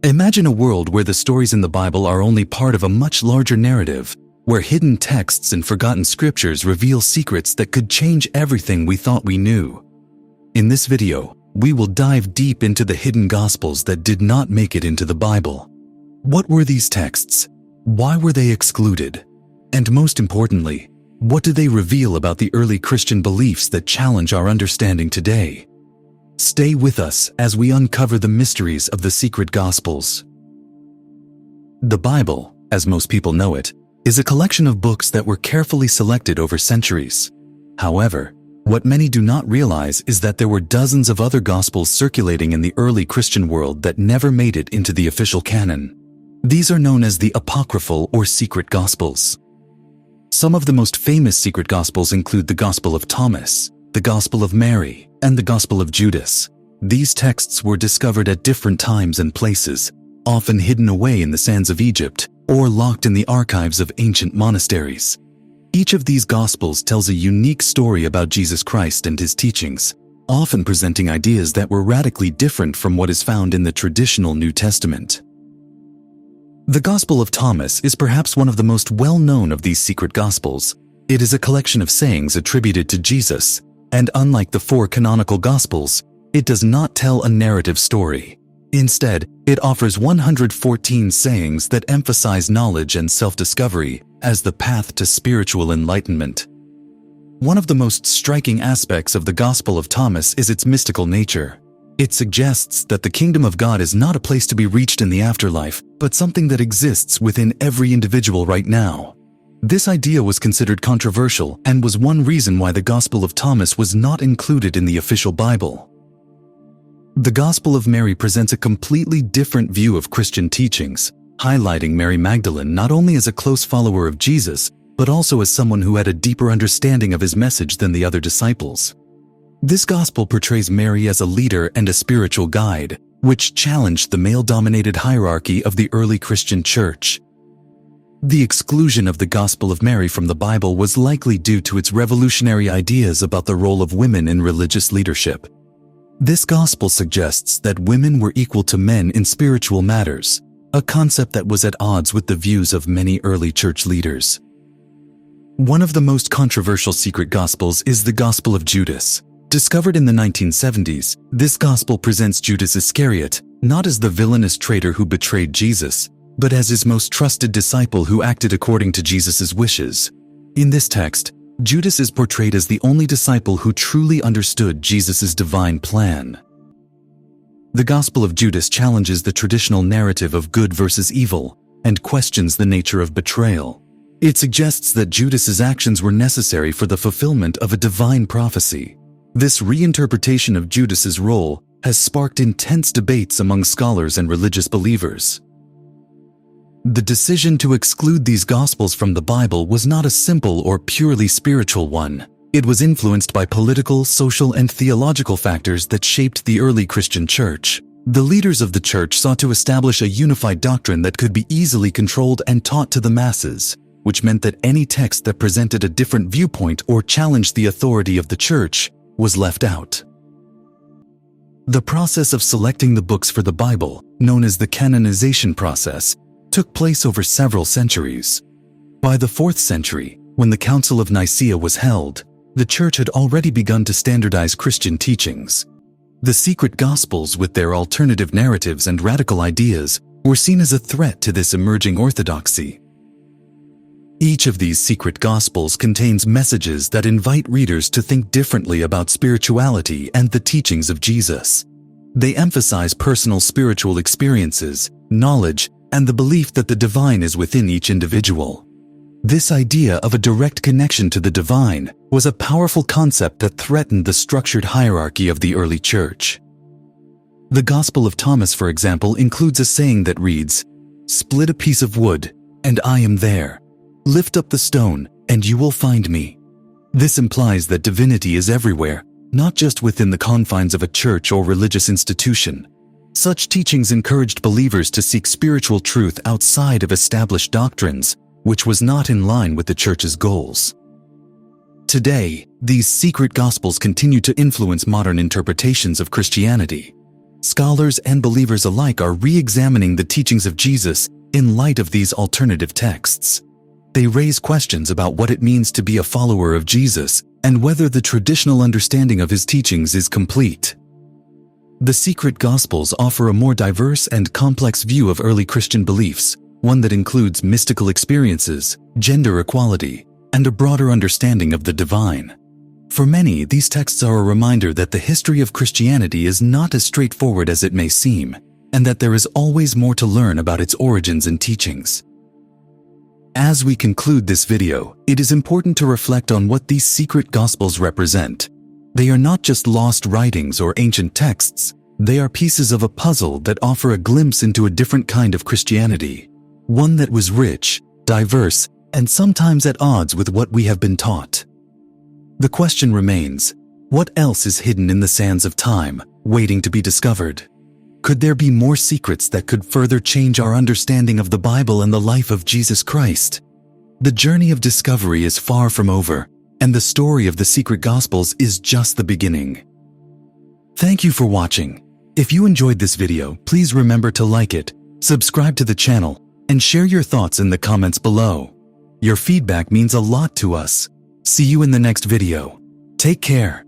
Imagine a world where the stories in the Bible are only part of a much larger narrative, where hidden texts and forgotten scriptures reveal secrets that could change everything we thought we knew. In this video, we will dive deep into the hidden Gospels that did not make it into the Bible. What were these texts? Why were they excluded? And most importantly, what do they reveal about the early Christian beliefs that challenge our understanding today? Stay with us as we uncover the mysteries of the secret Gospels. The Bible, as most people know it, is a collection of books that were carefully selected over centuries. However, what many do not realize is that there were dozens of other Gospels circulating in the early Christian world that never made it into the official canon. These are known as the apocryphal or secret Gospels. Some of the most famous secret Gospels include the Gospel of Thomas, the Gospel of Mary, and the Gospel of Judas. These texts were discovered at different times and places, often hidden away in the sands of Egypt or locked in the archives of ancient monasteries. Each of these Gospels tells a unique story about Jesus Christ and his teachings, often presenting ideas that were radically different from what is found in the traditional New Testament. The Gospel of Thomas is perhaps one of the most well-known of these secret Gospels. It is a collection of sayings attributed to Jesus, and unlike the four canonical Gospels, it does not tell a narrative story. Instead, it offers 114 sayings that emphasize knowledge and self-discovery as the path to spiritual enlightenment. One of the most striking aspects of the Gospel of Thomas is its mystical nature. It suggests that the kingdom of God is not a place to be reached in the afterlife, but something that exists within every individual right now. This idea was considered controversial and was one reason why the Gospel of Thomas was not included in the official Bible. The Gospel of Mary presents a completely different view of Christian teachings, highlighting Mary Magdalene not only as a close follower of Jesus, but also as someone who had a deeper understanding of his message than the other disciples. This Gospel portrays Mary as a leader and a spiritual guide, which challenged the male-dominated hierarchy of the early Christian church. The exclusion of the Gospel of Mary from the Bible was likely due to its revolutionary ideas about the role of women in religious leadership. This Gospel suggests that women were equal to men in spiritual matters, a concept that was at odds with the views of many early church leaders. One of the most controversial secret Gospels is the Gospel of Judas. Discovered in the 1970s, this Gospel presents Judas Iscariot not as the villainous traitor who betrayed Jesus, but as his most trusted disciple who acted according to Jesus' wishes. In this text, Judas is portrayed as the only disciple who truly understood Jesus' divine plan. The Gospel of Judas challenges the traditional narrative of good versus evil and questions the nature of betrayal. It suggests that Judas's actions were necessary for the fulfillment of a divine prophecy. This reinterpretation of Judas's role has sparked intense debates among scholars and religious believers. The decision to exclude these Gospels from the Bible was not a simple or purely spiritual one. It was influenced by political, social, and theological factors that shaped the early Christian church. The leaders of the church sought to establish a unified doctrine that could be easily controlled and taught to the masses, which meant that any text that presented a different viewpoint or challenged the authority of the church was left out. The process of selecting the books for the Bible, known as the canonization process, took place over several centuries. By the 4th century, when the Council of Nicaea was held, the Church had already begun to standardize Christian teachings. The secret Gospels, with their alternative narratives and radical ideas, were seen as a threat to this emerging orthodoxy. Each of these secret Gospels contains messages that invite readers to think differently about spirituality and the teachings of Jesus. They emphasize personal spiritual experiences, knowledge, and the belief that the divine is within each individual. This idea of a direct connection to the divine was a powerful concept that threatened the structured hierarchy of the early church. The Gospel of Thomas, for example, includes a saying that reads, "Split a piece of wood, and I am there. Lift up the stone, and you will find me." This implies that divinity is everywhere, not just within the confines of a church or religious institution. Such teachings encouraged believers to seek spiritual truth outside of established doctrines, which was not in line with the church's goals. Today, these secret Gospels continue to influence modern interpretations of Christianity. scholars and believers alike are re-examining the teachings of Jesus in light of these alternative texts. They raise questions about what it means to be a follower of Jesus and whether the traditional understanding of his teachings is complete. The secret Gospels offer a more diverse and complex view of early Christian beliefs, one that includes mystical experiences, gender equality, and a broader understanding of the divine. For many, these texts are a reminder that the history of Christianity is not as straightforward as it may seem, and that there is always more to learn about its origins and teachings. As we conclude this video, it is important to reflect on what these secret Gospels represent. They are not just lost writings or ancient texts, they are pieces of a puzzle that offer a glimpse into a different kind of Christianity, one that was rich, diverse, and sometimes at odds with what we have been taught. The question remains, what else is hidden in the sands of time, waiting to be discovered? Could there be more secrets that could further change our understanding of the Bible and the life of Jesus Christ? The journey of discovery is far from over, and the story of the secret Gospels is just the beginning. Thank you for watching. If you enjoyed this video, please remember to like it, subscribe to the channel, and share your thoughts in the comments below. Your feedback means a lot to us. See you in the next video. Take care.